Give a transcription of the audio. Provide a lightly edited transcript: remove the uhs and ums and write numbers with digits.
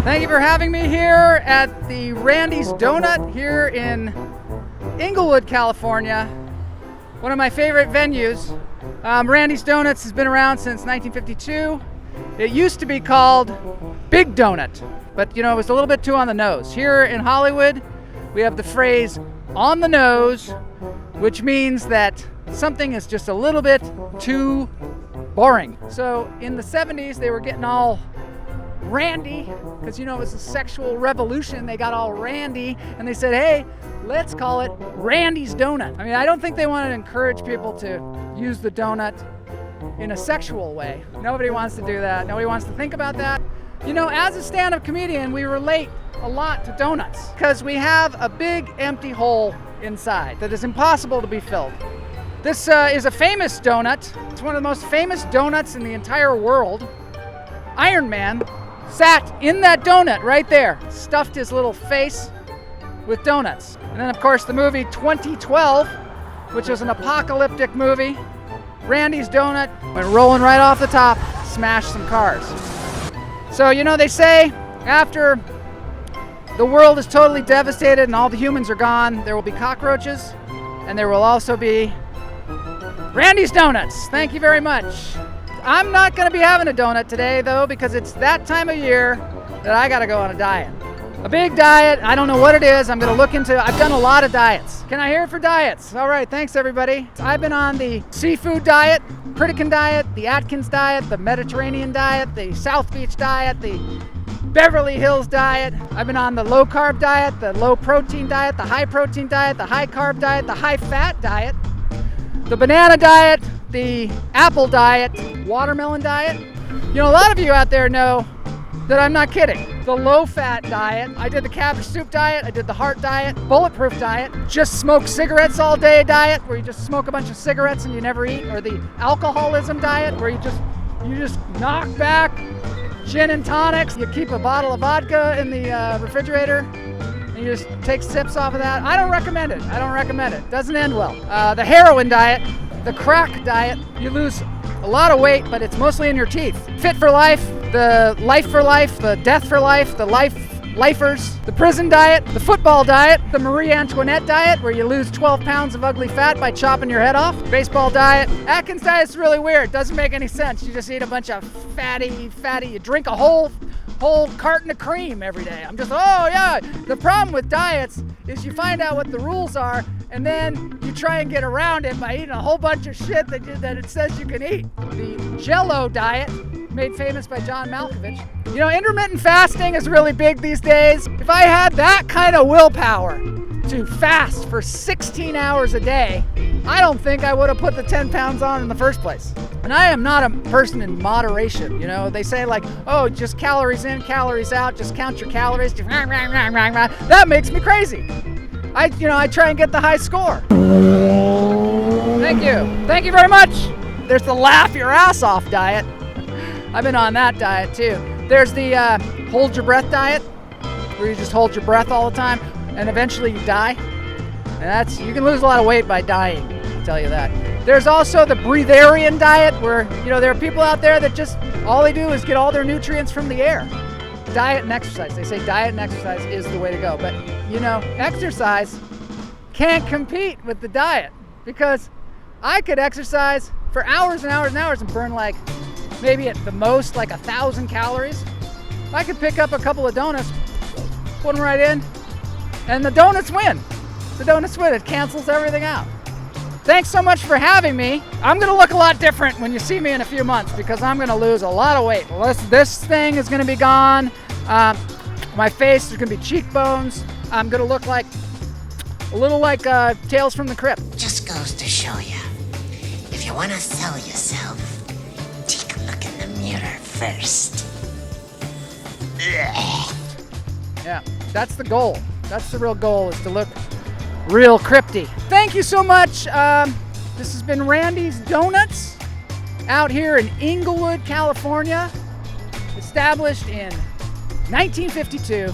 Thank you for having me here at the Randy's Donut here in Inglewood, California. One of my favorite venues. Randy's Donuts has been around since 1952. It used to be called Big Donut, but you know, it was a little bit too on the nose. Here in Hollywood, we have the phrase on the nose, which means that something is just a little bit too boring. So in the 70s, they were getting all randy, because you know, it was a sexual revolution. They got all randy and they said, hey, let's call it Randy's Donut. I mean, I don't think they want to encourage people to use the donut in a sexual way. Nobody wants to do that. Nobody wants to think about that. You know, as a stand-up comedian, we relate a lot to donuts because we have a big empty hole inside that is impossible to be filled. This is a famous donut. It's one of the most famous donuts in the entire world. Iron Man sat in that donut right there, stuffed his little face with donuts. And then of course the movie 2012, which was an apocalyptic movie, Randy's Donut went rolling right off the top, smashed some cars. So you know, they say after the world is totally devastated and all the humans are gone, there will be cockroaches and there will also be Randy's Donuts. Thank you very much. I'm not going to be having a donut today though, because it's that time of year that I got to go on a diet. A big diet. I don't know what it is. I'm going to look into. I've done a lot of diets. Can I hear it for diets? All right, thanks everybody. I've been on the seafood diet, Pritikin diet, the Atkins diet, the Mediterranean diet, the South Beach diet, the Beverly Hills diet. I've been on the low carb diet, the low protein diet, the high protein diet, the high carb diet, the high fat diet, the banana diet, the apple diet, watermelon diet. You know, a lot of you out there know that I'm not kidding. The low-fat diet, I did the cabbage soup diet, I did the heart diet, bulletproof diet, just smoke cigarettes all day diet, where you just smoke a bunch of cigarettes and you never eat, or the alcoholism diet, where you just knock back gin and tonics. You keep a bottle of vodka in the refrigerator, and you just take sips off of that. I don't recommend it. I don't recommend it. Doesn't end well. The heroin diet, the crack diet, you lose a lot of weight, but it's mostly in your teeth. Fit for life, the life for life, the death for life, the lifers, the prison diet, the football diet, the Marie Antoinette diet, where you lose 12 pounds of ugly fat by chopping your head off, baseball diet. Atkins diet's really weird. Doesn't make any sense. You just eat a bunch of fatty, you drink a whole carton of cream every day. I'm just, oh yeah. The problem with diets is you find out what the rules are, and then you try and get around it by eating a whole bunch of shit that it says you can eat. The Jell-O diet, made famous by John Malkovich. You know, intermittent fasting is really big these days. If I had that kind of willpower to fast for 16 hours a day, I don't think I would have put the 10 pounds on in the first place. And I am not a person in moderation. You know, they say like, oh, just calories in, calories out, just count your calories. That makes me crazy. I try and get the high score. Thank you. Thank you very much. There's the laugh your ass off diet. I've been on that diet too. There's the hold your breath diet, where you just hold your breath all the time and eventually you die. And you can lose a lot of weight by dying, I'll tell you that. There's also the breatharian diet, where you know, there are people out there that just all they do is get all their nutrients from the air. Diet and exercise. They say diet and exercise is the way to go. But you know, exercise can't compete with the diet, because I could exercise for hours and hours and hours and burn like maybe at the most like 1,000 calories. I could pick up a couple of donuts, put them right in, and the donuts win. The donuts win. It cancels everything out. Thanks so much for having me. I'm gonna look a lot different when you see me in a few months, because I'm gonna lose a lot of weight. This thing is gonna be gone. My face is gonna be cheekbones. I'm gonna look like a little like Tales from the Crypt. Just goes to show you, if you wanna sell yourself, take a look in the mirror first. Yeah, that's the goal. That's the real goal, is to look real crypty. Thank you so much. This has been Randy's Donuts out here in Inglewood, California, established in 1952.